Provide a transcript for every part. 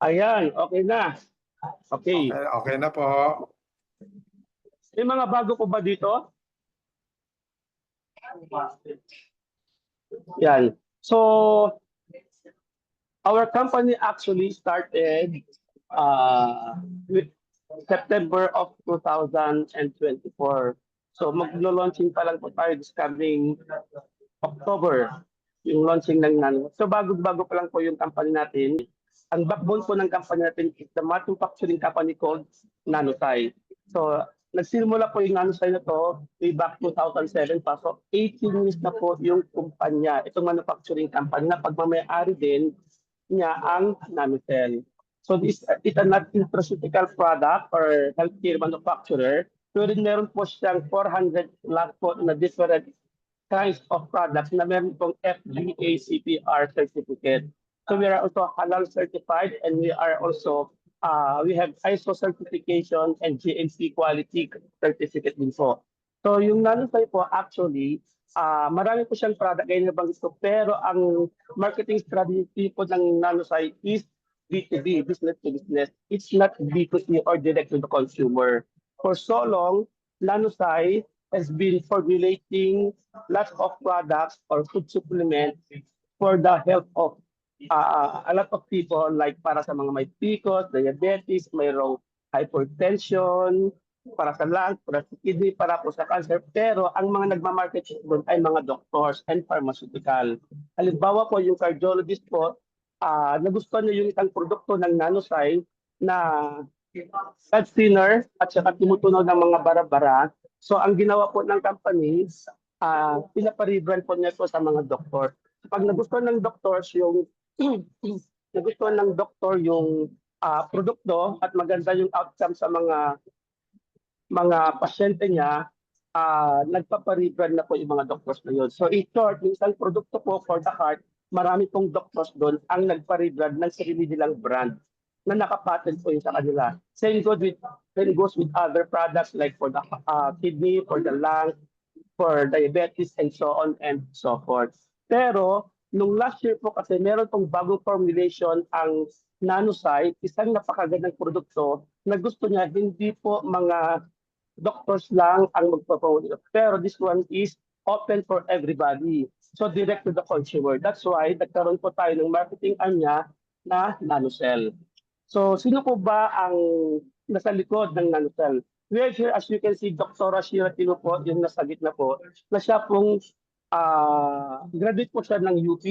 Ayan, okay na. Okay. Okay, okay na po. May mga bago ko ba dito? Yan. So, our company actually started with September of 2024. So, maglo-launching pa lang po tayo this coming October, yung launching ng Nano. So, bago-bago pa lang po yung company natin. Ang backbone po ng company natin is the manufacturing company called Nanosci. So, nagsimula po yung Nanosci na to way back 2007 pa. So, 18 years na po yung kumpanya, itong manufacturing company na pagmamayari din niya ang Nanocell. So, this is a not nutraceutical product or healthcare manufacturer. Pero meron po siyang 400 plus po na different kinds of products na meron pong FDA CPR certificate. So we are also halal certified and we are also we have ISO certification and GMP quality certificate din po. So yung Nanosci po actually marami po siyang product gaya na banggit ko pero ang marketing strategy po ng Nanosci is B2B, business to business. It's not B2C or direct to the consumer. For so long, Nanosci has been formulating lots of products or food supplements for the health of a lot of people like para sa mga may PCOS, diabetes, mayroong hypertension, para sa lungs, para sa kidney, para po sa cancer. Pero ang mga nagmamarket doon ay mga doctors and pharmaceutical. Halimbawa po yung cardiologist po, nagustuhan niya yung isang produkto ng Nanosci na blood thinner at saka tumutunog ng mga bara-bara. So ang ginawa po ng company, pinaparebrand po niya po sa mga doktor. Pag nagustuhan ng doctors yung nagustuhan ng doktor yung produkto at maganda yung outcome sa mga pasyente niya, nagpaparebrand na po yung mga doctors na yun. So in short, yung isang produkto po for the heart, marami pong doctors doon ang nagpa-rebrand ng sarili nilang brand na nakapatent po yun sa kanila. Same goes with other products like for the kidney, for the lung, for diabetes, and so on and so forth. Pero, nung last year po kasi meron pong bagong formulation ang Nanosci, isang napakagandang produkto na gusto niya hindi po mga doctors lang ang magpapauli. Pero this one is open for everybody. So direct to the consumer. That's why nagkaroon po tayo ng marketing anya na Nanocell. So sino po ba ang nasa likod ng Nanocell? We have here, as you can see, Dr. Rashira Tino po, yung nasa gitna po, na siya pong graduate po siya ng UP,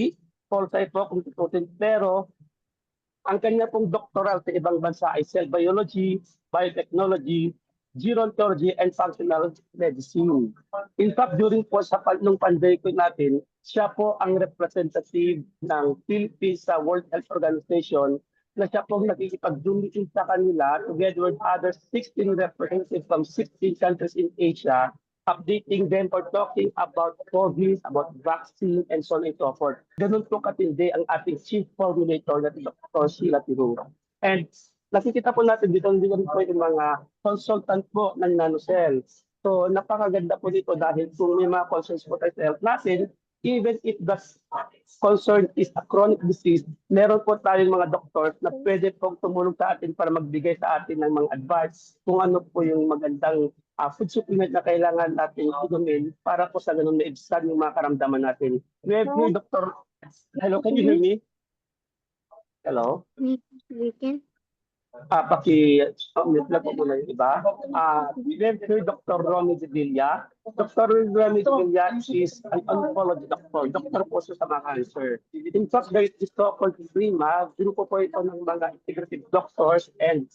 Polsai po kung tutusin, pero ang kanya pong doctoral sa ibang bansa ay cell biology, biotechnology, gerontology, and functional medicine. In fact, during po nung pandemic natin, siya po ang representative ng Philippines sa World Health Organization na siya pong nakikipag-meeting sa kanila together with other 16 representatives from 16 countries in Asia, updating them or talking about COVID, about vaccine, and so on and so forth. Ganun po katindi ang ating chief formulator na Dr. Sheila Tiruro. And nakikita po natin dito po yung mga consultant po ng Nanocell. So napakaganda po dito dahil kung may mga concerns po tayo sa health natin, even if the concern is a chronic disease, meron po tayong mga doctors na pwede pong tumulong sa atin para magbigay sa atin ng mga advice kung ano po yung magandang food supplement na kailangan natin inumin para po sa ganun maibsan yung mga karamdaman natin. We have here, Dr. Hello, can you hear me? Hello? We can. Paki-mute lang po muna yung iba. We have here Dr. Romy Zevilla. Dr. Romy Zevilla is an oncology doctor. Doctor po siya sa mga cancer. In fact, there is this so-called PRIMA, grupo po ito ng mga integrative doctors and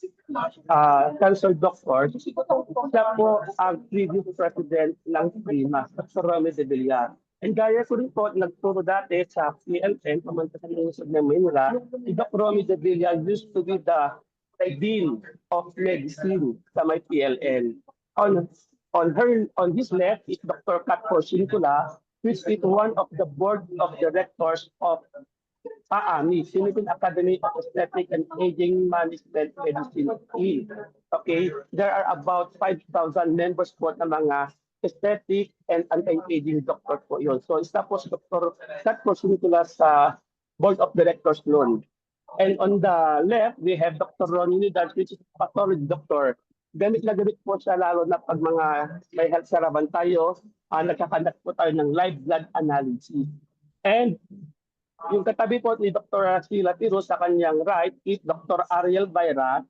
cancer doctors. Siya po ang previous president ng PRIMA, Dr. Romy Zevilla. And gaya ko rin po, nagturo dati sa PLN, pamantasan ng Lungsod ng Manila, si Dr. Romy Zevilla used to be the Dean of Medicine sa may PLN. On his left is Dr. Kat Porcincula, which is one of the board of directors of PAAMI, Philippine Academy of Aesthetic and Aging Management Medicine. Okay, there are about 5,000 members po ng mga aesthetic and anti-aging doctor po yun. So isa po si Dr. Kat Porcincula sa board of directors noon. And on the left, we have Dr. Ronnie Nidal, which is pathology doctor. Gamit na gamit po siya lalo na pag mga may health saraban tayo, nagkakandak po tayo ng live blood analysis. And yung katabi po ni Dr. Sheila Tiro sa kanyang right is Dr. Ariel Bayra,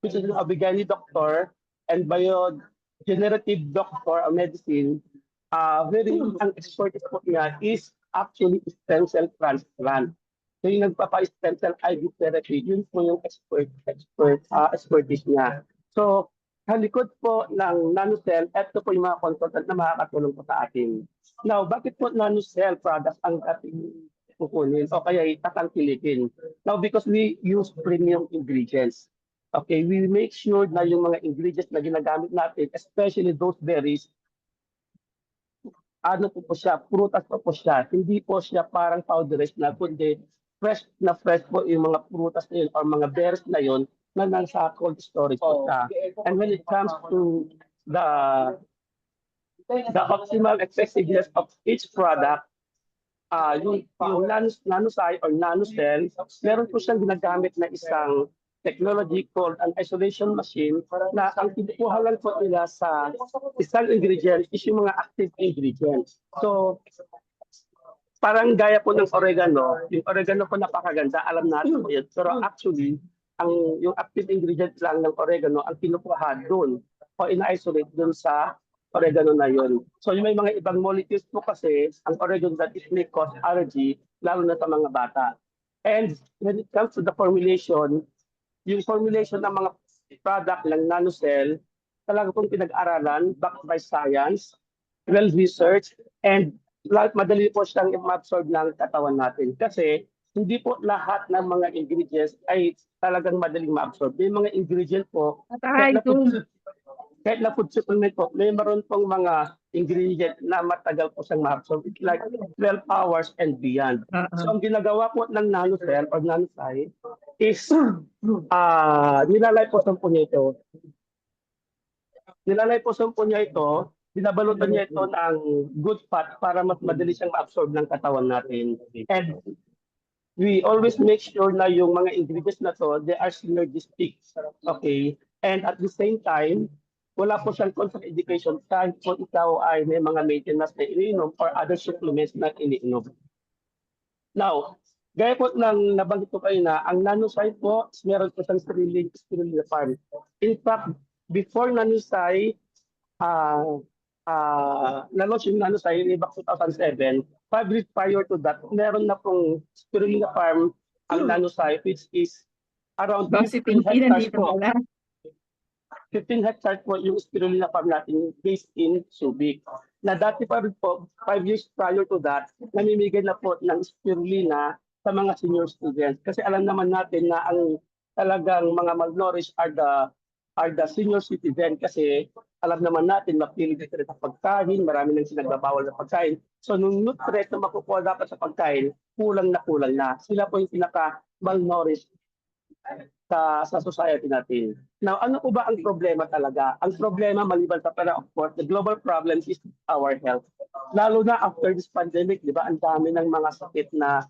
which is an Abigani doctor and biogenerative doctor of medicine. Very ang expertise po niya is actually stem cell transplant. So yung nagpapa-stem cell IV therapy, yun po yung expertise niya. So sa likod po ng nanocell, ito po yung mga consultant na makakatulong po sa atin. Now, bakit po nanocell products ang ating kukunin o kaya tatangkilikin? Now, because we use premium ingredients. Okay, we make sure na yung mga ingredients na ginagamit natin, especially those berries, ano po siya, prutas po siya. Hindi po siya parang powderized na, kundi fresh po yung mga prutas na yun or mga berries na yun na nasa cold storage po siya. And when it comes to the optimal effectiveness of each product, yung nanosite or nanocell, meron po siyang ginagamit na isang technology called an isolation machine na ang kinukuha lang po nila sa isang ingredient is yung mga active ingredients. So, parang gaya po ng oregano, yung oregano po napakaganda, alam natin po yun. Pero actually, yung active ingredient lang ng oregano ang kinukuha doon o ina-isolate doon sa oregano na yun. So yung may mga ibang molecules po kasi, ang oregano that it may cause allergy, lalo na sa mga bata. And when it comes to the formulation, yung formulation ng mga product ng nanocell, talaga pong pinag-aralan, backed by science, well-researched, and madali po siyang ma-absorb ng katawan natin. Kasi hindi po lahat ng mga ingredients ay talagang madaling ma-absorb. May mga ingredient po, kahit na food supplement po, may maroon pong mga ingredient na matagal po siyang ma-absorb. It's like 12 hours and beyond. So ang ginagawa po ng nanocell or nanosite is nilalay po sa niya ito, binabalutan niya ito ng good fat para mas madali siyang ma-absorb ng katawan natin. And we always make sure na yung mga ingredients na to, they are synergistic. Okay? And at the same time, wala po siyang contraindication kahit po ikaw ay may mga maintenance na iniinom or other supplements na iniinom. Now, gaya po ng nabanggit ko kayo na, ang nanosite po, meron po siyang spirulina farm. In fact, before nanosite, na-launch yung nanosite back 2007, 5 years prior to that, meron na pong spirulina farm ang nanosite, which is around 15 hectares po. 15 hectares po yung spirulina farm natin based in Subic. Na dati pa rin po, 5 years prior to that, namimigay na po ng spirulina sa mga senior students. Kasi alam naman natin na ang talagang mga malnourished are the senior citizen kasi alam naman natin mapilig sila sa pagkain, marami nang sinagbabawal na pagkain. So nung nutrient na makukuha dapat sa pagkain, kulang na. Sila po yung pinaka-malnourished sa society natin. Now, ano po ba ang problema talaga? Ang problema, maliban sa pera, of course, the global problem is our health. Lalo na after this pandemic, di ba, ang dami ng mga sakit na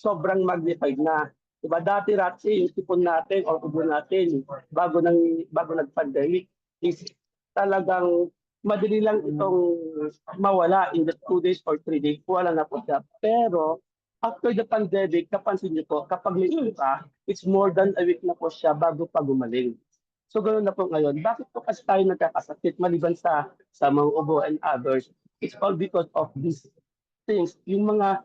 sobrang magnified na. Di ba, dati yung sipon natin o ubo natin bago nag-pandemic is talagang madali lang itong mawala in the 2 days or 3 days. Wala na po siya. Pero after the pandemic, napansin niyo po, kapag may ka, it's more than a week na po siya bago pa gumaling. So ganoon na po ngayon. Bakit po kasi tayo nagkakasakit maliban sa mga ubo and others? It's all because of these things. Yung mga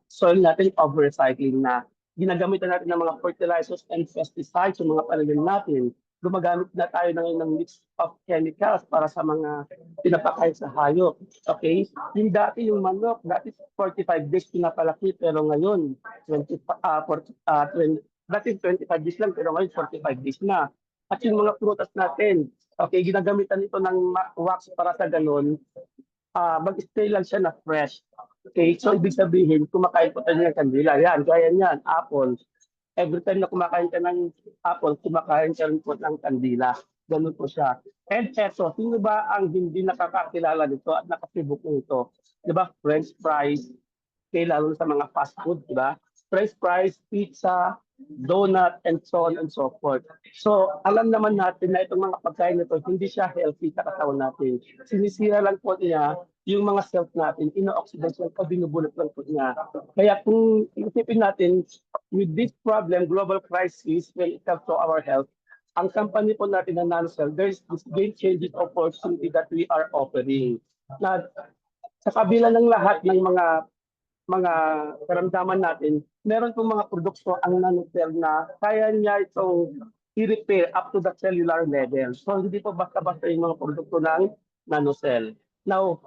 soil natin over-recycling na ginagamitan natin ng mga fertilizers and pesticides yung mga pananim natin. Gumagamit na tayo ng mix of chemicals para sa mga pinapakain sa hayop. Okay? Yung dati yung manok, dati 45 days pinapalaki pero ngayon 25 days lang pero ngayon 45 days na. At yung mga prutas natin, okay, ginagamitan ito ng wax para sa ganun, mag-stay lang siya na fresh. Okay, so ibig sabihin, kumakain po tayo ng kandila. Yan, gaya niyan, apple. Every time na kumakain ka ng apple, kumakain ka rin po ng kandila. Ganun po siya. And eto, sino ba ang hindi nakakakilala nito at nakasibok nito? Di ba? French fries, okay, lalo sa mga fast food, di ba? french fries, pizza, donut, and so on and so forth. So, alam naman natin na itong mga pagkain na ito, hindi siya healthy sa katawan natin. Sinisira lang po niya yung mga cells natin, ino-oxidize lang o binubulot lang po niya. Kaya kung isipin natin, with this problem, global crisis, when it comes to our health, ang company po natin na NanoCell, there's this game-changing opportunity that we are offering. Na sa kabila ng lahat ng mga karamdaman natin, meron pong mga produkto ang NanoCell na kaya niya itong i-repair up to the cellular level. So hindi po basta-basta yung mga produkto ng NanoCell. Now,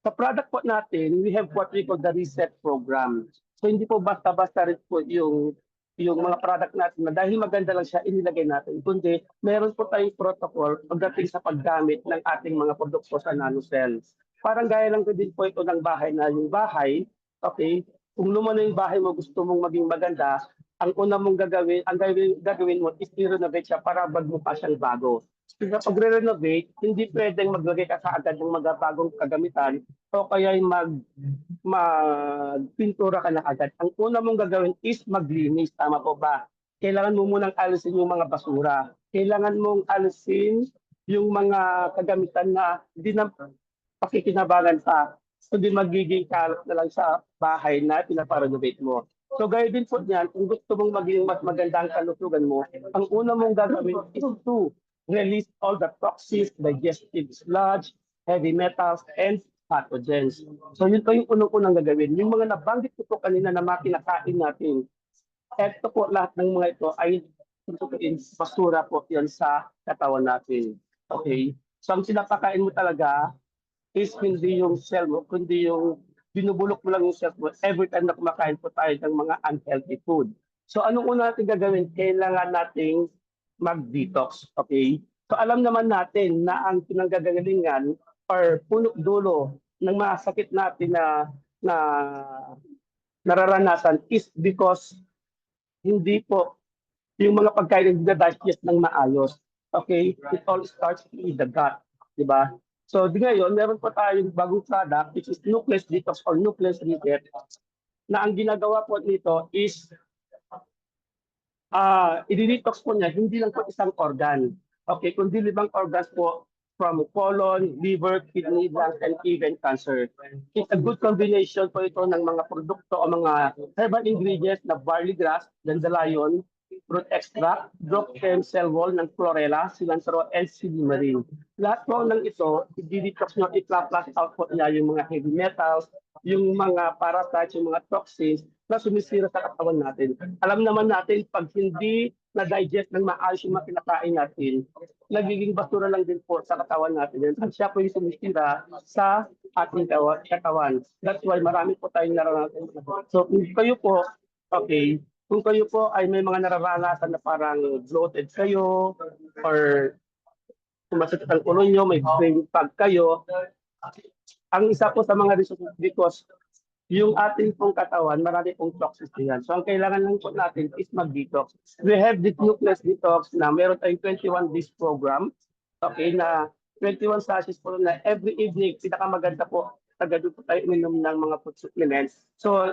sa product po natin, we have what we call the reset program. So hindi po basta-basta rin po yung mga product natin na dahil maganda lang siya, inilagay natin. Kundi meron po tayong protocol pagdating sa paggamit ng ating mga produkto sa NanoCells. Parang gaya lang din po ito ng bahay na yung bahay, okay, kung lumano yung bahay mo, gusto mong maging maganda, ang una mong gagawin mo is i-renovate siya para magmukha siyang bago. Sa pagre-renovate, hindi pwedeng maglagay ka kaagad ng mga bagong kagamitan o kaya magpintura ka na agad. Ang una mong gagawin is maglinis. Tama po ba? Kailangan mo munang alisin yung mga basura. Kailangan mong alisin yung mga kagamitan na hindi na pakikinabangan pa. Hindi magiging kalat na lang sa bahay na pinaparenovate mo. So gaya din po niyan, kung gusto mong maging mas maganda ang kalusugan mo, ang una mong gagawin is to release all the toxins, digestive sludge, heavy metals, and pathogens. So yun po yung unang-unang gagawin. Yung mga nabanggit ko po kanina na makinakain natin, eto po lahat ng mga ito ay tututuin basura po yan sa katawan natin. Okay? So ang sinapakain mo talaga is hindi yung cell mo, kundi yung binubulok mo lang yung cell mo every time na kumakain po tayo ng mga unhealthy food. So anong una natin gagawin? Kailangan nating mag-detox. Okay? So alam naman natin na ang pinanggagalingan or punot dulo ng mga sakit natin na nararanasan is because hindi po yung mga pagkain hindi na-digest ng maayos. Okay? It all starts with the gut. Di ba? So, di ngayon, meron po tayong bagong product which is nucleus detox or nucleus reset na ang ginagawa po nito is i-detox po niya hindi lang po isang organ. Okay, kundi limang organs po from colon, liver, kidney, lungs, and even cancer. It's a good combination po ito ng mga produkto o mga herbal ingredients na barley grass, dandelion, fruit extract, drop stem cell wall ng chlorella, cilantro, and silimarin. Lahat po ng ito, i-detox nyo, i-flush out po niya yung mga heavy metals, yung mga parasites, yung mga toxins na sumisira sa katawan natin. Alam naman natin, pag hindi na-digest ng maayos yung mga kinakain natin, nagiging basura lang din po sa katawan natin. At siya po yung sumisira sa ating katawan. That's why marami po tayong naranasan. So kung kayo po, okay, kung kayo po ay may mga nararanasan na parang bloated kayo or sumasakit ang ulo nyo, may brain fog kayo, ang isa po sa mga reasons because yung ating pong katawan, marami pong toxins yan. So ang kailangan lang po natin is mag-detox. We have this nucleus detox na meron tayong 21 days program. Okay, na 21 sachets po na every evening, pinakamaganda po, agad po tayo uminom ng mga food supplements. So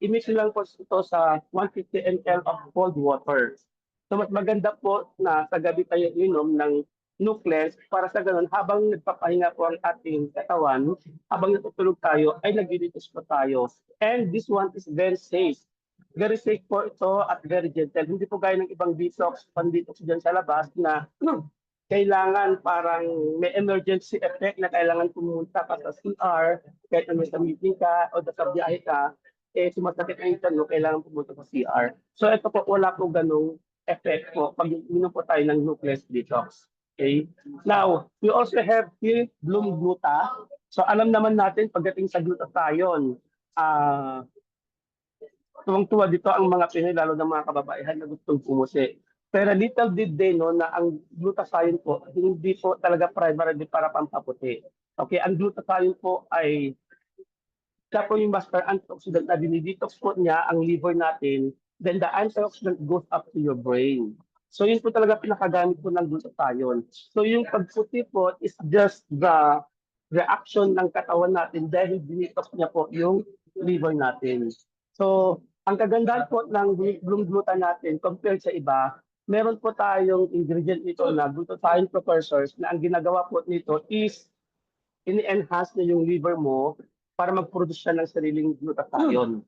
i-mix lang po ito sa 150 ml of cold water. So mas maganda po na sa gabi tayo inom ng nucleus para sa ganun habang nagpapahinga po ang ating katawan, habang natutulog tayo ay nag-detox po tayo. And this one is very safe. Very safe po ito at very gentle. Hindi po gaya ng ibang detox, pan-detox dyan sa labas na kailangan parang may emergency effect na kailangan pumunta ka sa CR, kahit na sa meeting ka o sa biyahe ka, sumasakit ang ito, kailangan pumunta sa CR. So ito po, wala po ganong effect po pag minom po tayo ng nucleus detox. Okay. Now, we also have here Bloom Gluta. So alam naman natin pagdating sa glutathione, tuwang-tuwa dito ang mga Pinoy, lalo ng mga kababaihan na gustong pumusi. Pero little did they know na ang glutathione po, hindi po talaga primarily para pampaputi. Okay, ang glutathione po ay siya po yung master antioxidant na dinidetox po niya ang liver natin, then the antioxidant goes up to your brain. So yun po talaga pinakagamit po ng glutathione. So yung pagputi po is just the reaction ng katawan natin dahil dinetox niya po yung liver natin. So Ang kagandahan po ng glutathione natin compared sa iba, meron po tayong ingredient nito na glutathione precursors na ang ginagawa po nito is ini-enhance niya yung liver mo para mag-produce siya ng sariling glutathione.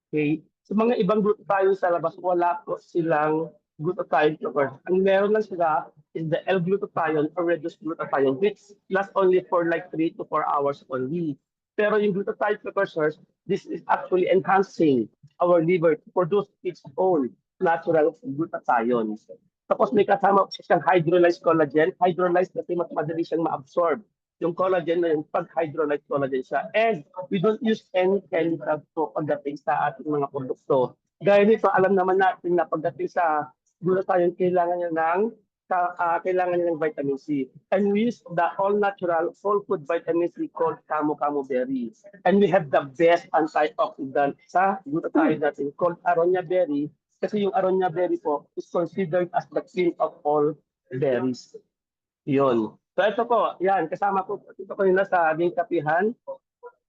Okay? Sa mga ibang glutathione sa labas, wala po silang glutathione precursors. Ang meron lang sila is the L-glutathione or reduced glutathione, which lasts only for like 3 to 4 hours only. Pero yung glutathione precursors, this is actually enhancing our liver to produce its own natural glutathione. Tapos may kasama siyang hydrolyzed collagen. Hydrolyzed kasi mas madali siyang ma-absorb. Yung collagen na yung pag-hydrolyzed collagen siya. And we don't use any chemicals po pagdating sa ating mga produkto. Gaya nito, alam naman natin na pagdating sa glutathione, kailangan niya ng vitamin C. And we use the all-natural, whole-food vitamin C called Camu berry. And we have the best antioxidant sa glutathione natin called aronia berry. Kasi yung aronia berry po is considered as the king of all berries. Yun. So ito po, yan, kasama po ito ko nila sa aming kapihan,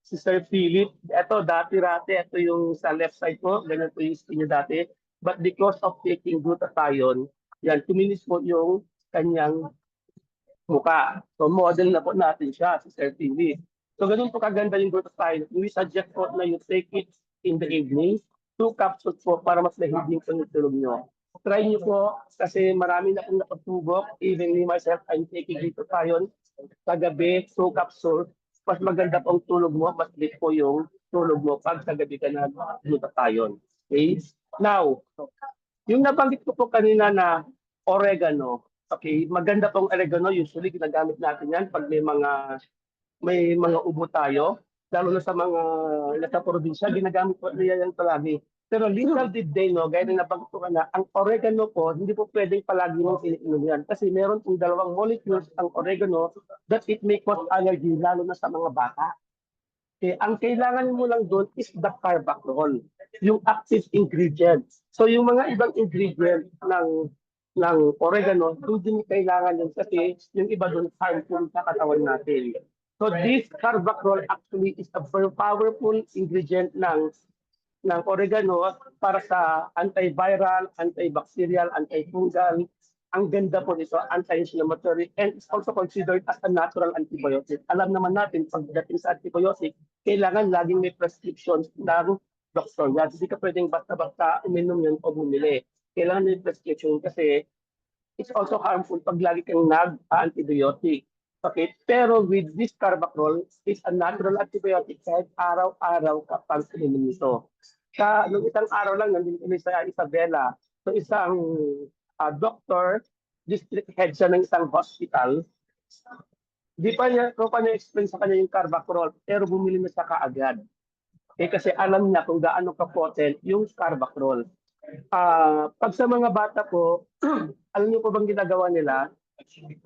si Sir Philip. Ito, dati-rati, ito yung sa left side po, ganyan po yung skin niya dati. But because of taking glutathione, yan, tuminis po yung kanyang muka. So model na po natin siya, si Sir Philip. So ganun po kaganda yung glutathione. We suggest po na you take it in the evening, 2 capsules po para mas mahiging po yung tulog nyo. Try nyo po kasi marami na akong nakatubok. Even me myself, I'm taking glutathione sa gabi, 2 capsules. Mas maganda pong tulog mo, mas deep po yung tulog mo pag sa gabi ka na glutathione. Okay? Now, yung nabanggit ko po kanina na oregano, okay, maganda pong oregano, usually ginagamit natin yan pag may mga ubo tayo, lalo na sa mga nasa probinsya, ginagamit po nila yan palagi. Pero little did they know, gaya na nabanggit ko na, ang oregano po, hindi po pwedeng palagi mong iniinom yan. Kasi meron pong dalawang molecules ang oregano that it may cause allergy, lalo na sa mga bata. Okay, ang kailangan mo lang doon is the carbapenem, yung active ingredient. So yung mga ibang ingredient ng oregano, doon din kailangan yun kasi yung iba doon harmful sa katawan natin. So this carbapenem actually is a very powerful ingredient ng oregano para sa antiviral, antibacterial, antifungal. Ang ganda po nito, anti-inflammatory, and it's also considered as a natural antibiotic. Alam naman natin, pagdating sa antibiotic, kailangan laging may prescription ng doktor. Yan, hindi ka pwedeng basta-basta uminom yun o bumili. Kailangan may prescription kasi it's also harmful pag lagi kang nag-antibiotic. Okay, pero with this carbapenem, it's a natural antibiotic kahit araw-araw kapag uminom nito. Nung isang araw lang, nandun kami sa Isabela. So isang doctor, district head siya ng isang hospital. Di pa niya explain sa kanya yung carbapenem, pero bumili na siya kaagad. Kasi alam niya kung gaano ka-potent yung carbapenem. Pag sa mga bata po, alam niyo po bang ginagawa nila?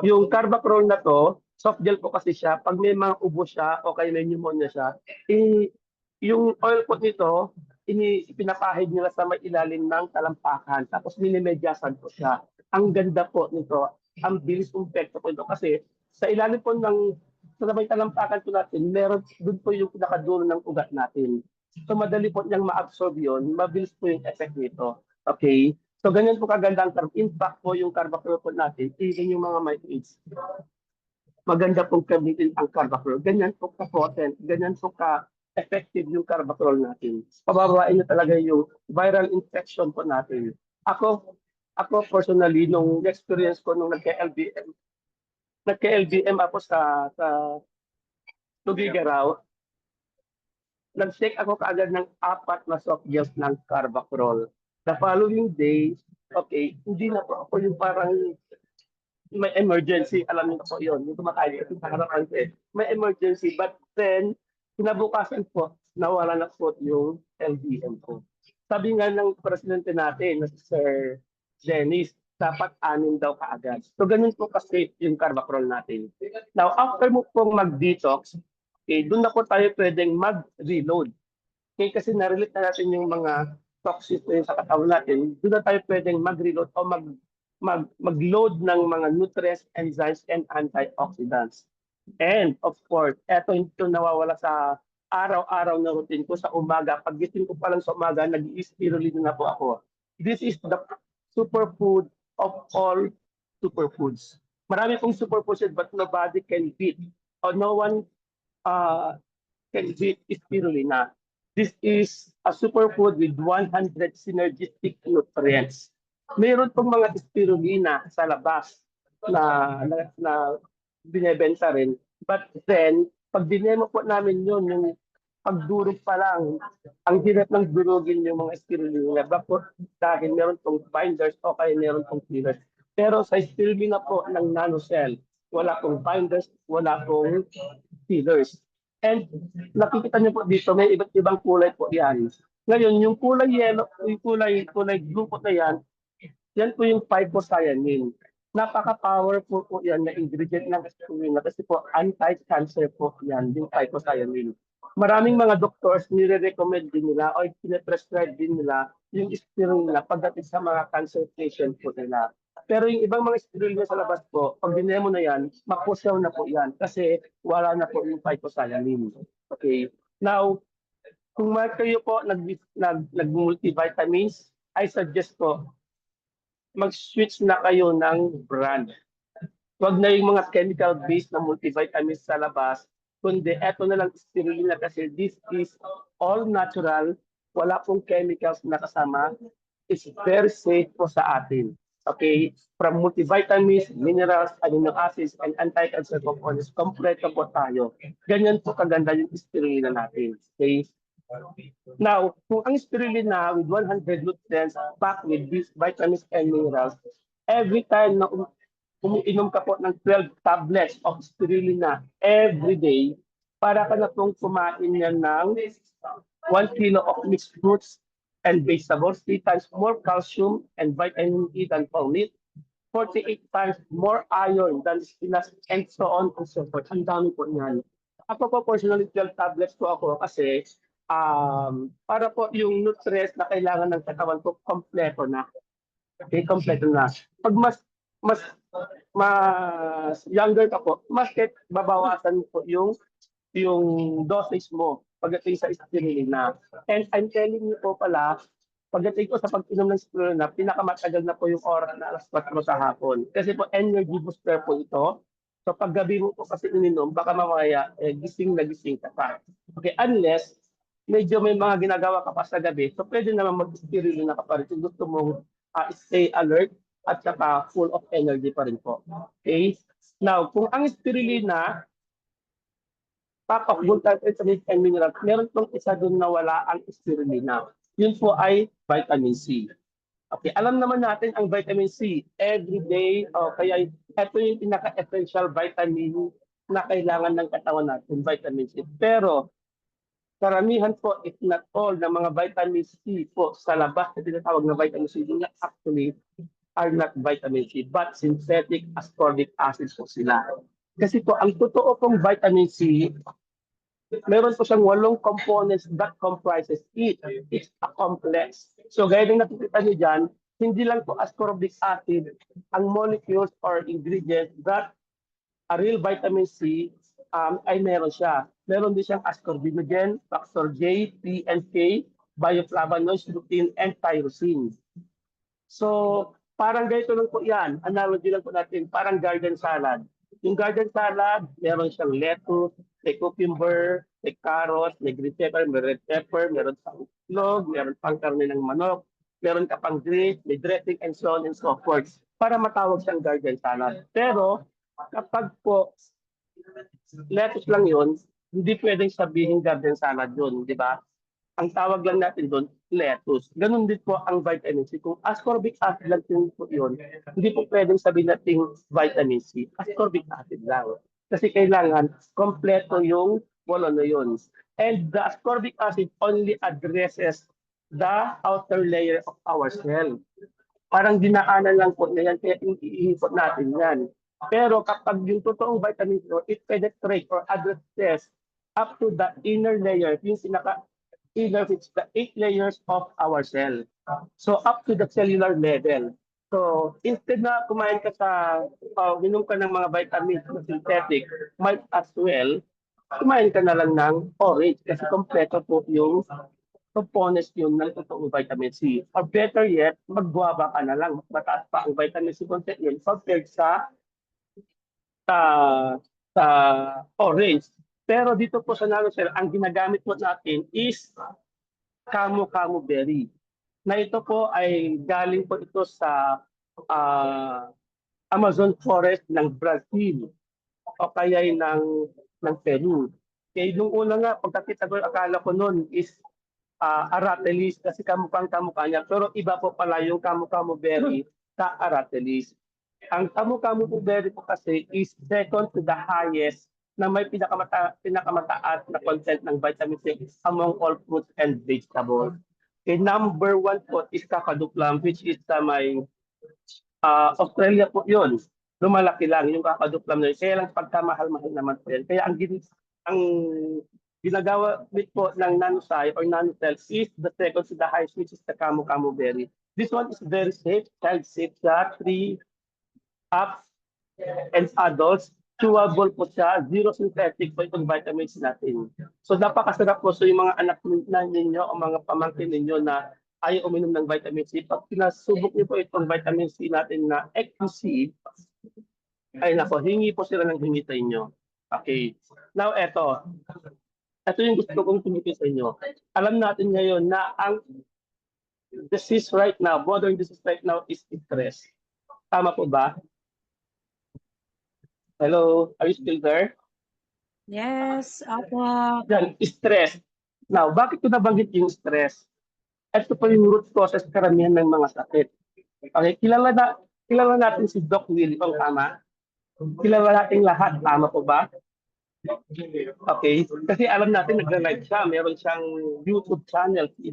Yung carbapenem na to, soft gel po kasi siya, pag may mga ubo siya o kaya may pneumonia siya, yung oil po nito, pinapahid nila sa may ilalim ng talampakan, tapos minimedyasan po siya. Ang ganda po nito, ang bilis umpekto po ito kasi sa ilalim po sa may talampakan po natin, meron doon po yung pinakadulo ng ugat natin. So madali po niyang ma-absorb yun, mabilis po yung effect nito. Okay? So ganyan po kaganda ang impact po yung carbapenem po natin, even yung mga may AIDS. Maganda pong gamitin ang carbapenem. Ganyan po ka-potent, ganyan po ka-effective yung carbapenem natin. Pababain na talaga yung viral infection po natin. Ako personally, nung experience ko nung nagka-LBM ako sa Tugigaraw, nag-take ako kaagad ng 4 na soft gels ng carbapenem. The following day, okay, hindi na po ako yung parang may emergency, alam niyo po yun, yung kumakain kasi sa harapan ko may emergency, but then, kinabukasan po, nawala na po yung LBM ko. Sabi nga ng presidente natin, na si Sir Dennis, dapat 6 daw kaagad. So, ganun po kasi yung carbapenem natin. Now, after mo pong mag-detox, okay, doon na po tayo pwedeng mag-reload. Okay, kasi na-relate na natin yung mga toxic sa katawan natin, doon na tayo pwedeng mag-reload o mag-load ng mga nutrients, enzymes, and antioxidants. And of course, eto yung nawawala sa araw-araw na routine ko sa umaga. Paggising ko pa lang sa umaga, nag-i-spirulina na po ako. This is the superfood of all superfoods. Marami pong superfoods but nobody can beat or no one uh, can beat spirulina. This is a superfood with 100 synergistic nutrients. Meron pong mga spirulina sa labas na binebenta rin. But then, pag dinemo po namin yun, yung pagdurog pa lang, ang hirap ng durugin yung mga spirulina. Bakit? Dahil meron pong binders o kaya meron pong fillers. Pero sa spirulina po ng nanocell, wala pong binders, wala pong fillers. And nakikita niyo po dito, may iba't ibang kulay po yan. Ngayon, yung kulay yellow, yung kulay blue po na yan po yung phycocyanin. Napaka-powerful po yan na ingredient ng spirulina kasi po anti-cancer po yan, yung phycocyanin. Maraming mga doctors nire-recommend din nila o pine-prescribe din nila yung spirulina pagdating sa mga cancer patient po nila. Pero yung ibang mga spirulina sa labas po, pag dinemo na yan, makusyaw na po yan kasi wala na po yung phycocyanin. Okay. Now, kung kayo po nag-multivitamins, I suggest po, mag-switch na kayo ng brand. Huwag na yung mga chemical-based na multivitamins sa labas, kundi eto na lang spirulina kasi this is all natural, wala pong chemicals na kasama, is very safe po sa atin. Okay, from multivitamins, minerals, amino acids, and anti-cancer components, kompleto po tayo. Ganyan po kaganda yung spirulina natin. Okay? Now, kung ang spirulina with 100 nutrients packed with these vitamins and minerals, every time na umiinom ka po ng 12 tablets of spirulina every day, para ka na pong kumain yan ng 1 kilo of mixed fruits and vegetables, 3 times more calcium and vitamin E than folate, 48 times more iron than spinach, and so on and so forth. Ang dami po niyan. Ako po personally 12 tablets po ako kasi para po yung nutrients na kailangan ng katawan ko kompleto na. Okay, kompleto na. Pag mas younger ka po, mas babawasan po yung dosage mo pagdating sa spirulina. And I'm telling you po pala, pagdating ko sa pag-inom ng spirulina, pinakamatagal na po yung oras na alas 4 sa hapon. Kasi po energy booster po ito. So pag gabi mo po kasi ininom, baka mamaya gising na gising ka pa. Okay, unless medyo may mga ginagawa ka pa sa gabi, so pwede naman mag-spirulina ka pa rin kung gusto mong stay alert at saka full of energy pa rin po. Okay? Now, kung ang spirulina pack of vitamins and minerals, meron pong isa doon na wala ang spirulina. Yun po ay vitamin C. Okay, alam naman natin ang vitamin C every day, kaya ito yung pinaka-essential vitamin na kailangan ng katawan natin, vitamin C. Pero karamihan po, if not all, ng mga vitamin C po sa labas na tinatawag na vitamin C, actually are not vitamin C, but synthetic ascorbic acid po sila. Kasi po, ang totoo pong vitamin C, meron po siyang 8 components that comprises it. It's a complex. So gaya ng nakikita niyo dyan, hindi lang po ascorbic acid ang molecules or ingredients that a real vitamin C ay meron siya. Meron din siyang ascorbinogen, factor J, P, and K, bioflavonoids, lutein, and tyrosine. So parang ganito lang po yan. Analogy lang po natin, parang garden salad. Yung garden salad, meron siyang lettuce, may cucumber, may carrot, may green pepper, may red pepper, meron pang itlog, meron pang karne ng manok, meron ka pang grease, may dressing, and so on and so forth. Para matawag siyang garden salad. Pero kapag po lettuce lang yun, hindi pwedeng sabihin garden salad yun, di ba? Ang tawag lang natin doon, lettuce. Ganun din po ang vitamin C. Kung ascorbic acid lang po yun, hindi po pwedeng sabihin natin vitamin C. Ascorbic acid lang. Kasi kailangan kompleto yung wala na yun. And the ascorbic acid only addresses the outer layer of our cell. Parang dinaanan lang po na yan, kaya iihipot natin yan. Pero kapag yung totoong vitamin C, it penetrates or addresses up to the inner layer, yung inner, which the 8 layers of our cell. So up to the cellular level. So instead na kumain ka sa, minom ka ng mga vitamins na synthetic, might as well kumain ka na lang ng orange kasi kompleto po yung components yun ng totoong vitamin C. Or better yet, magguwaba ka na lang. Mas mataas pa ang vitamin C content yun compared sa, sa orange. Pero dito po sa NanoCell, ang ginagamit po natin is Camu berry. Na ito po ay galing po ito sa ah, Amazon forest ng Brazil o kaya ng Peru. Kaya nung una nga, pagkakita ko, akala ko noon is Aratelis kasi kamukha niya. Pero iba po pala yung Camu berry sa Aratelis. Ang Camu berry po kasi is second to the highest na may pinakamataas na content ng vitamin C among all fruits and vegetables. Okay, number one po is kakaduklam which is sa may Australia po yun. Lumalaki lang yung kakaduklam na yun. Kaya lang pagkamahal-mahal naman po yan. Kaya ang ginagawa po ng nanosci or nanocells is the second to the highest which is the Camu berry. This one is very safe, child safe siya, 3 up and adults. Chewable po siya, zero synthetic po itong vitamins natin. So napakasarap po. So yung mga anak ninyo o mga pamangkin ninyo na ayaw uminom ng vitamin C, pag pinasubok niyo po itong vitamin C natin na exclusive, ay nako, hingi po sila ng hingi sa inyo. Okay. Now, ito yung gusto kong tumipin sa inyo. Alam natin ngayon na ang disease right now, modern disease right now is stress. Tama po ba? Hello, are you still there? Yes, opo. Yan, stress. Now, bakit ko nabanggit yung stress? Ito po yung root causes karamihan ng mga sakit. Okay, kilala natin si Doc Willie, kung tama. Kilala natin lahat, tama po ba? Okay, kasi alam natin nagla-live siya, meron siyang YouTube channel, si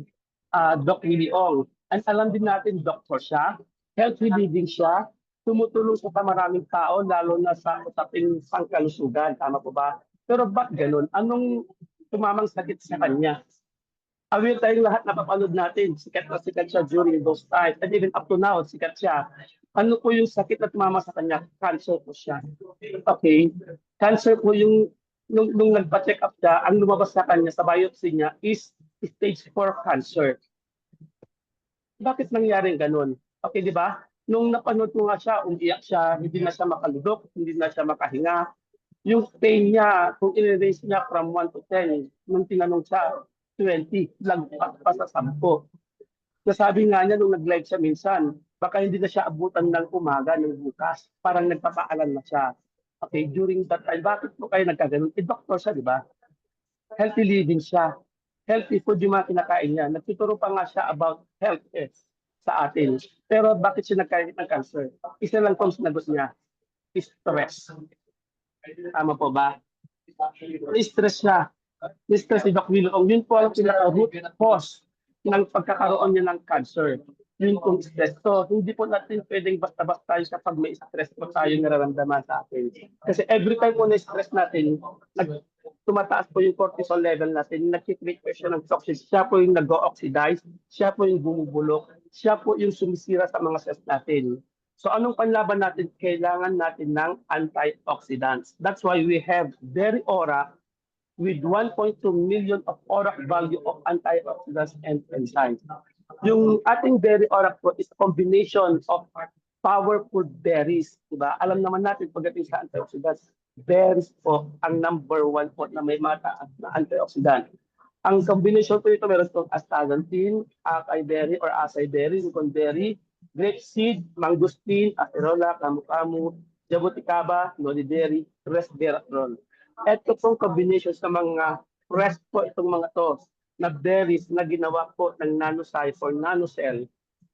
Doc Willie Ong. And alam din natin, doctor siya, healthy living siya, tumutulong sa maraming tao, lalo na sa usaping pangkalusugan, tama po ba? Pero ba't ganun? Anong tumamang sakit sa kanya? Aware tayong lahat napapanood natin. Sikat na sikat siya during those times. And even up to now, sikat siya. Ano po yung sakit na tumama sa kanya? Cancer po siya. Okay. Cancer po yung nung nagpa-check up siya, ang lumabas sa kanya sa biopsy niya is stage 4 cancer. Bakit nangyari ganun? Okay, di ba? Nung napanood ko nga siya, umiyak siya, hindi na siya makaludok, hindi na siya makahinga. Yung pain niya, kung i-raise niya from 1 to 10, nung tinanong siya, 20, lagpas pa sa 10. Nasabi nga niya nung nag-live siya minsan, baka hindi na siya abutan ng umaga, ng bukas. Parang nagpapaalam na siya. Okay, during that time, bakit po kayo nagkaganon? Eh, doctor siya, di ba? Healthy living siya. Healthy food yung mga kinakain niya. Nagtuturo pa nga siya about health sa atin. Pero bakit siya nagkaroon ng cancer? Isa lang pong sinagot niya, stress. Tama po ba? Stress siya. Stress si Doc Willow. Yun po ang pinaka-root cause ng pagkakaroon niya ng cancer. Yun pong stress. So, hindi po natin pwedeng basta-basta yung kapag may stress po tayo nararamdaman sa atin. Kasi every time po na-stress natin, tumataas po yung cortisol level natin, nag-create po siya ng toxins. Siya po yung nag-oxidize, siya po yung bumubulok, siya po yung sumisira sa mga cells natin. So anong panlaban natin? Kailangan natin ng antioxidants. That's why we have Berry Aura with 1.2 million of ORAC value of antioxidants and enzymes. Yung ating Berry Aura po is a combination of powerful berries. Diba? Alam naman natin pagdating sa antioxidants, berries po ang number one po na may mataas na antioxidant. Ang combination po ito, meron itong astaxanthin, acai berry or acai berry, berry, grapeseed, mangosteen, acerola, camu-camu, jabuticaba, noriberry, resveratrol. Ito pong combination sa mga fresh po itong mga to na berries na ginawa po ng nanosci or nanocell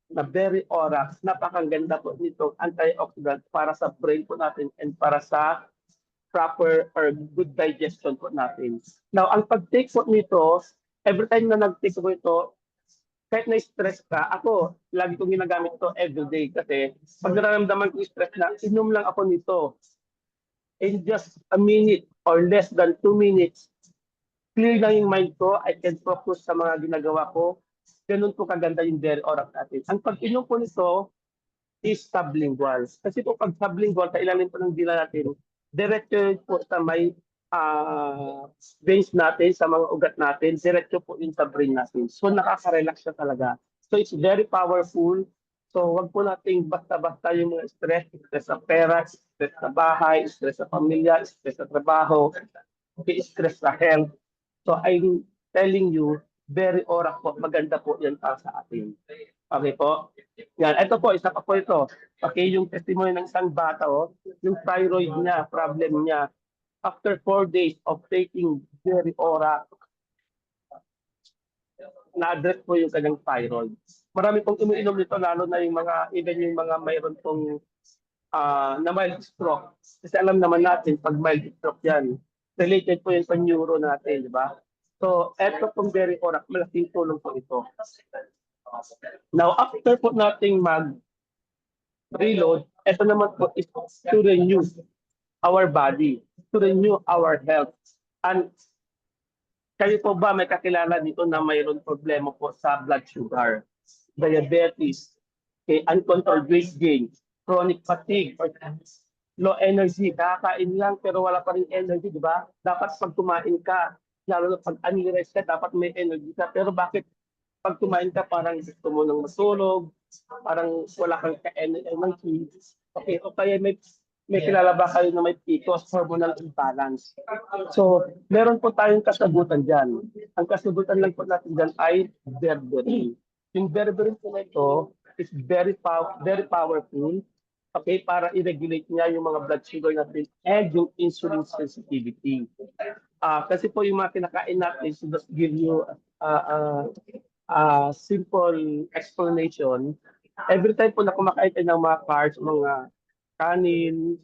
na Berry Orax. Napakaganda po nito antioxidant para sa brain po natin and para sa proper or good digestion po natin. Now, ang pag-take po nito, every time na nag-take po ito, kahit na-stress ka, ako, lagi kong ginagamit ito everyday kasi pag nararamdaman ko stress na, inom lang ako nito. In just a minute or less than 2 minutes, clear lang yung mind ko, I can focus sa mga ginagawa ko. Ganun po kaganda yung Berry Orax natin. Ang pag-inom po nito is sublingual. Kasi po pag sublingual, sa ilalim po ng dila natin, diretso po sa may veins natin, sa mga ugat natin, diretso po yun sa brain natin. So nakaka-relax siya talaga. So it's very powerful. So wag po nating basta-basta yung mga stress, stress sa pera, stress sa bahay, stress sa pamilya, stress sa trabaho, okay, stress sa health. So I'm telling you, very aura po, maganda po yan para sa atin. Okay po? Yan, ito po, isa pa po ito. Okay, yung testimony ng isang bata, oh, yung thyroid niya, problem niya, after 4 days of taking Jerry Ora, na-address po yung kanyang thyroid. Marami pong umiinom nito, lalo na yung mga, even yung mga mayroon pong na mild stroke. Kasi alam naman natin, pag mild stroke yan, related po yun sa neuro natin, di ba? So, eto pong Jerry Ora, malaking tulong po ito. Now, after po nating mag-reload, ito naman po is to renew our body, to renew our health. And kayo po ba may kakilala dito na mayroon problema po sa blood sugar, diabetes, okay, uncontrolled weight gain, chronic fatigue, or low energy, kakain lang pero wala pa rin energy, di ba? Dapat pag kumain ka, lalo na pag unrest ka, dapat may energy ka. Pero bakit pag kumain ka parang gusto mo nang matulog, parang wala kang energy, okay, o kaya may kilala ba kayo na may PCOS, hormonal imbalance? So, meron po tayong kasagutan dyan. Ang kasagutan lang po natin dyan ay berberine. Yung berberine po na ito is very powerful, okay, para i-regulate niya yung mga blood sugar natin and yung insulin sensitivity. Kasi po yung mga kinakain natin, to just give you simple explanation, every time po na kumakain tayo ng mga carbs, mga kanin,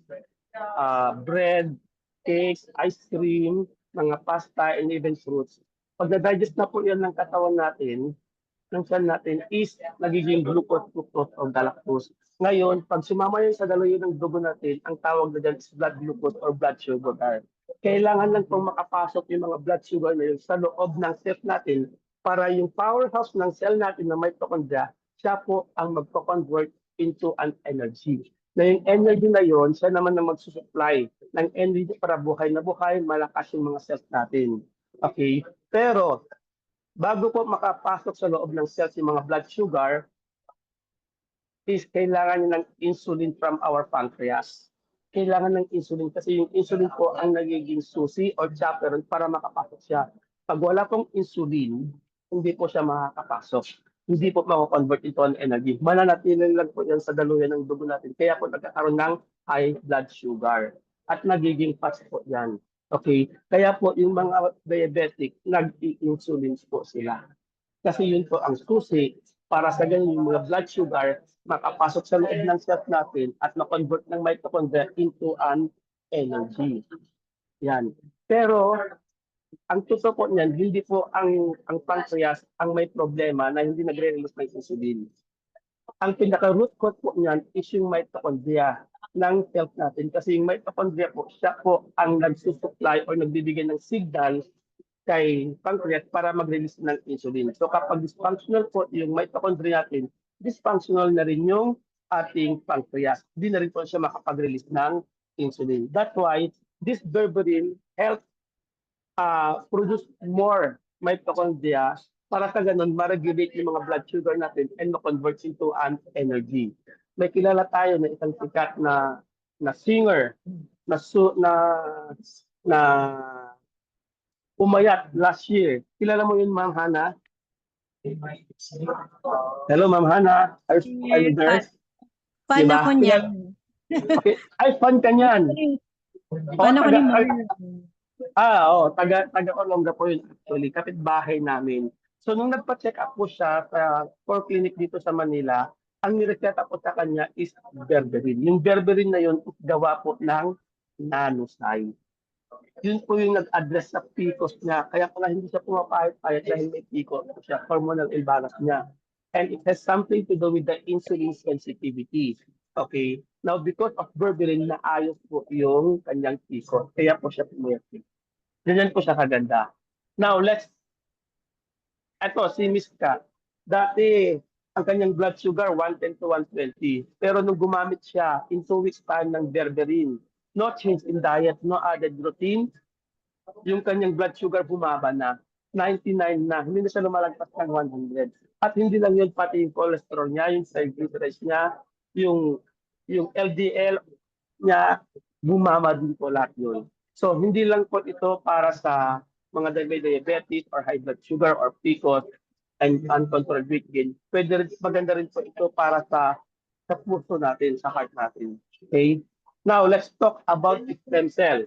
bread, cakes, ice cream, mga pasta, and even fruits. Pag na-digest na po yan ng katawan natin, ng cell natin, is nagiging glucose, fructose, o galactose. Ngayon, pag sumama yun sa daloy ng dugo natin, ang tawag na dyan is blood glucose or blood sugar. Kailangan lang pong makapasok yung mga blood sugar na yun sa loob ng cell natin para yung powerhouse ng cell natin na mitochondria, siya po ang magpo-convert into an energy. Na yung energy na yon, siya naman na magsusupply ng energy para buhay na buhay, malakas yung mga cells natin. Okay? Pero, bago po makapasok sa loob ng cells yung mga blood sugar, is kailangan niya ng insulin from our pancreas. Kailangan ng insulin kasi yung insulin po ang nagiging susi or chaperone para makapasok siya. Pag wala pong insulin, hindi po siya makakapasok. Hindi po mako-convert ito on energy. Mananatili lang po yan sa daluyan ng dugo natin. Kaya po nagkakaroon ng high blood sugar. At nagiging fast po yan. Okay? Kaya po yung mga diabetic, nag-i-insulin po sila. Kasi yun po ang susi para sa ganyan yung mga blood sugar makapasok sa loob ng cells natin at ma-convert ng mitochondria into an energy. Yan. Pero ang totoo po niyan, hindi po ang pancreas ang may problema na hindi nagre-release ng insulin. Ang pinaka-root cause po niyan is yung mitochondria ng cells natin. Kasi yung mitochondria po, siya po ang nagsusupply or nagbibigay ng signal kay pancreas para mag-release ng insulin. So kapag dysfunctional po yung mitochondria natin, dysfunctional na rin yung ating pancreas. Hindi na rin po siya makapag-release ng insulin. That's why this berberine helps produce more mitochondria para sa ganun ma-regulate yung mga blood sugar natin and ma-convert into an energy. May kilala tayo na isang sikat na singer na umayat last year. Kilala mo yun, Ma'am Hana? Hello, Ma'am Hana. Are you there? Fan Diba? ako niyan. Okay. Ay, fan ka niyan. Fan ako ni Mar. Taga Olonga po yun actually, kapitbahay namin. So nung nagpa-check up po siya sa core clinic dito sa Manila, ang nireseta po sa kanya is berberine. Yung berberine na yun, gawa po ng nanosite. Yun po yung nag-address sa PCOS niya. Kaya pala hindi siya pumapayat-payat dahil may PCOS siya, hormonal imbalance niya. And it has something to do with the insulin sensitivity. Okay? Now, because of berberine, naayos po yung kanyang PCOS. Kaya po siya pumayat. Ganyan po siya kaganda. Now, si Miss Ka. Dati, ang kanyang blood sugar, 110 to 120. Pero nung gumamit siya, in 2 weeks time ng berberine, no change in diet, no added routine, yung kanyang blood sugar bumaba na, 99 na, hindi na siya lumalagpas ng 100. At hindi lang yun, pati yung cholesterol niya, yung triglycerides niya, yung, yung LDL niya, bumaba din po lahat yun. So, hindi lang po ito para sa mga may diabetes or high blood sugar or PCOS and uncontrolled weight gain. Pwede rin, maganda rin po ito para sa puso natin, sa heart natin. Okay? Now, let's talk about stem cell.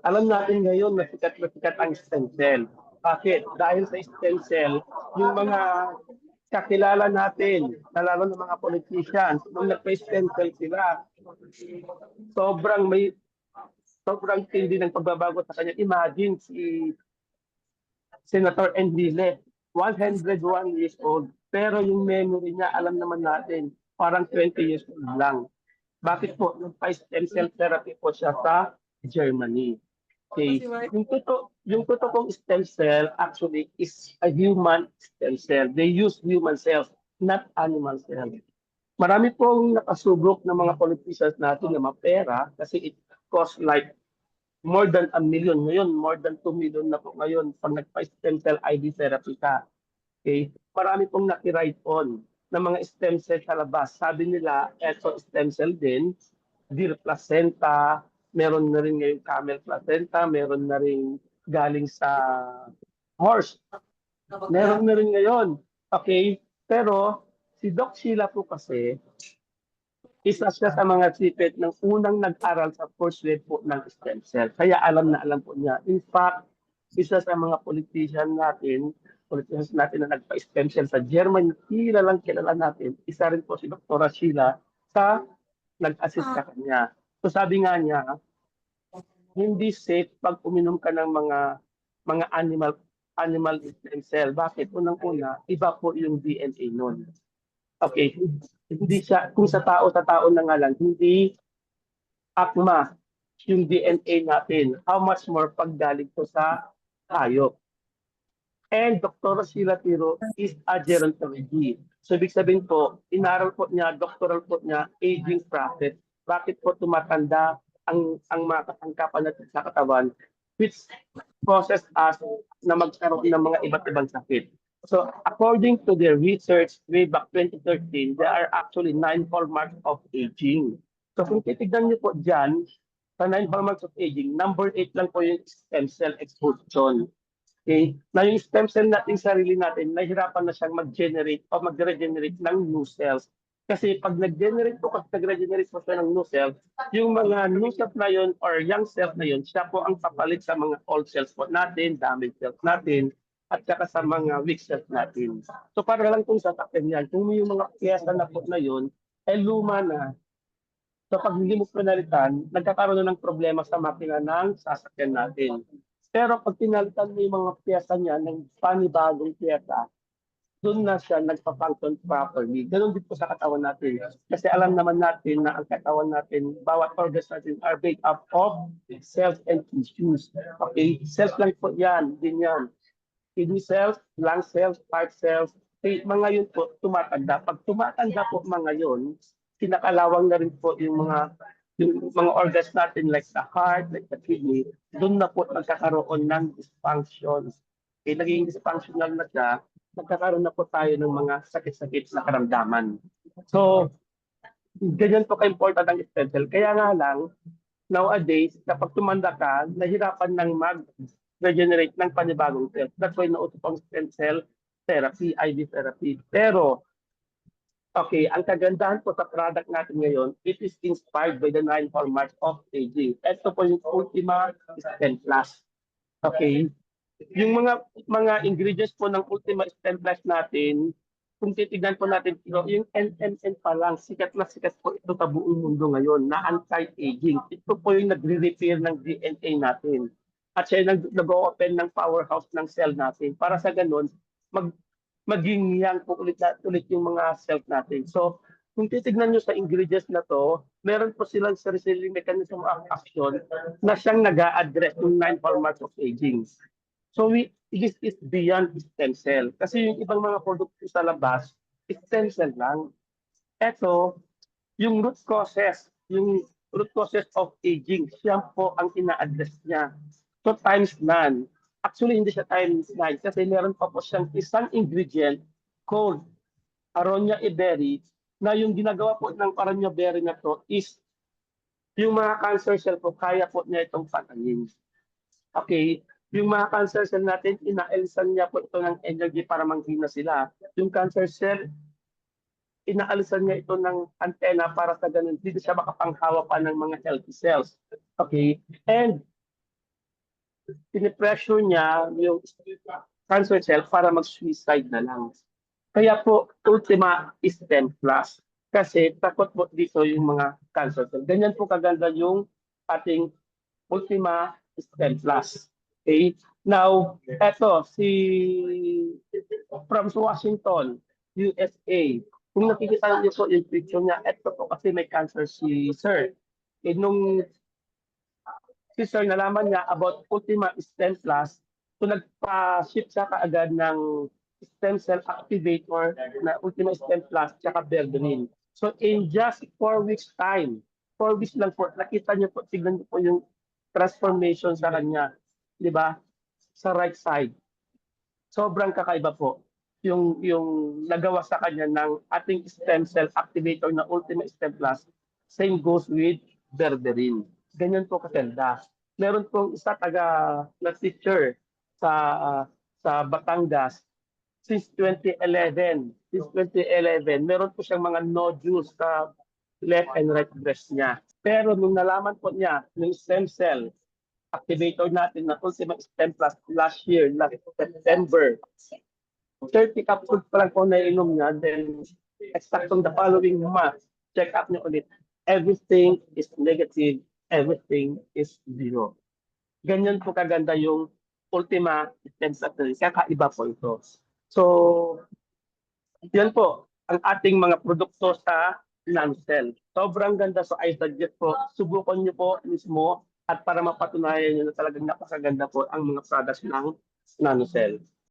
Alam natin ngayon na sikat ang stem cell. Bakit? Dahil sa stem cell, yung mga kakilala natin, lalo ng mga politicians, nung nagpa-stem cell sila, sobrang may sobrang tindi ng pagbabago sa kanya. Imagine si Senator Enrile, 101 years old, pero yung memory niya, alam naman natin, parang 20 years old lang. Bakit po? Nagpa-stem cell therapy po siya sa Germany. Okay. Yung totoong stem cell actually is a human stem cell. They use human cells, not animal cells. Marami pong nakasubok ng mga politicians natin na mapera kasi it costs like more than a million. Ngayon, more than 2 million na po ngayon pag nagpa-stem cell ID therapy ka. Okay? Marami pong naki-ride on ng mga stem cell sa labas. Sabi nila, eto stem cell din, deer placenta, meron na rin ngayon camel placenta, meron na rin galing sa horse. Meron na rin ngayon. Okay? Pero si Doc Sheila po kasi, isa siya sa mga sipit ng unang nag-aral sa first wave po ng stem cell. Kaya alam na alam po niya. In fact, isa sa mga politicians natin na nagpa-stem cell sa Germany, kilala natin. Isa rin po si Dr. Sheila sa nag-assist sa kanya. So sabi nga niya, hindi safe pag uminom ka ng mga animal stem cell. Bakit? Unang-una, iba po yung DNA nun. Okay, hindi siya, kung sa tao na nga lang, hindi akma yung DNA natin. How much more pag galing to sa hayop. And Dr. Sheila Tiro is a gerontology. So, ibig sabihin po, inaral po niya, doctoral po niya, aging process. Bakit po tumatanda ang mga kasangkapan natin sa katawan, which causes us na magkaroon ng mga iba't ibang sakit. So, according to their research way back 2013, there are actually 9 hallmarks of aging. So, kung titignan niyo po dyan, sa 9 hallmarks of aging, number 8 lang po yung stem cell exhaustion. Okay? Na yung stem cell natin, sarili natin, nahihirapan na siyang mag-generate o mag-regenerate ng new cells. Kasi pag nag-generate po, pag nag-regenerate po siya ng new cells, yung mga new cells na yun or young cells na yun, siya po ang papalit sa mga old cells po natin, damaged cells natin, at saka sa mga weak cells natin. So para lang kung sasakyan yan, kung may mga piyesa na po na yun, eh luma na. So pag hindi mo pinalitan, nagkakaroon na ng problema sa makina ng sasakyan natin. Pero pag pinalitan mo yung mga piyesa niya ng panibagong piyesa, doon na siya nagpa-function properly. Ganun din po sa katawan natin. Kasi alam naman natin na ang katawan natin, bawat organs natin are made up of cells and tissues. Okay? Cells lang po yan, din yan. Kidney cells, lung cells, heart cells, mga yun po tumatanda. Pag tumatanda po mga yun, kinakalawang na rin po yung mga organs natin like the heart, like the kidney, doon na po nagkakaroon ng dysfunction. Okay, naging dysfunctional na siya, nagkakaroon na po tayo ng mga sakit-sakit na karamdaman. So, ganyan po ka-important ang stem cell. Kaya nga lang, nowadays, kapag tumanda ka, nahirapan ng mag-regenerate ng panibagong cells. That's why nauso pang stem cell therapy, IV therapy. Pero, okay, ang kagandahan po sa product natin ngayon, it is inspired by the 9 hallmarks of aging. Ito po yung Ultima Stem Plus. Okay? Yung mga ingredients po ng Ultima Stem Plus natin, kung titignan po natin, yung NMN pa lang, sikat na sikat po ito sa buong mundo ngayon na anti-aging. Ito po yung nagre-repair ng DNA natin. At siya nag-open ng powerhouse ng cell natin. Para sa ganun, maging yan po ulit yung mga cells natin. So, kung titignan nyo sa ingredients na to, meron po silang sarili mechanism of action na siyang nag-a-address yung 9 hallmarks of aging. So, this is beyond stem cell. Kasi yung ibang mga produkto sa labas, stem cell lang. Ito, yung root causes of aging, siya po ang ina-address niya. So times none. Actually, hindi siya times 9 kasi meron pa po siyang isang ingredient called Aronia iberi na yung ginagawa po ng Aronia berry na to is yung mga cancer cell po, kaya po niya itong patayin. Okay? Yung mga cancer cell natin, inaalisan niya po ito ng energy para manghina sila. Yung cancer cell, inaalisan niya ito ng antena para sa ganun, hindi siya makapanghawa pa ng mga healthy cells. Okay? And pinipressure niya yung cancer cell para mag-suicide na lang. Kaya po, Ultima Stem Plus. Kasi takot po dito yung mga cancer cell. Ganyan po kaganda yung ating Ultima Stem Plus. Okay? Now, eto, si from Washington, USA. Kung nakikita niyo po yung picture niya, eto po kasi may cancer si Sir. Nung si Sir nalaman niya about Ultima Stem Plus, so nagpa-ship siya kaagad ng stem cell activator na Ultima Stem Plus tsaka Berberine. So in just 4 weeks time, 4 weeks lang po, nakita niyo po, tignan niyo po yung transformation sa kanya, di ba? Sa right side. Sobrang kakaiba po yung nagawa sa kanya ng ating stem cell activator na Ultima Stem Plus. Same goes with Berberine. Ganyan po kasenda. Meron pong isa na teacher sa Batangas since 2011. Since 2011, meron po siyang mga nodules sa left and right breast niya. Pero nung nalaman po niya yung stem cell activator natin na Ultima Stem Plus last year, last September, 30 capsules pa lang po nainom niya, then exactong the following month, check up niyo ulit. Everything is negative, everything is zero. Ganyan po kaganda yung Ultima Stem Cell. Kakaiba po ito. So, yan po ang ating mga produkto sa NanoCell. Sobrang ganda. So, I suggest po, subukan niyo po mismo at para mapatunayan niyo na talagang napakaganda po ang mga products ng NanoCell.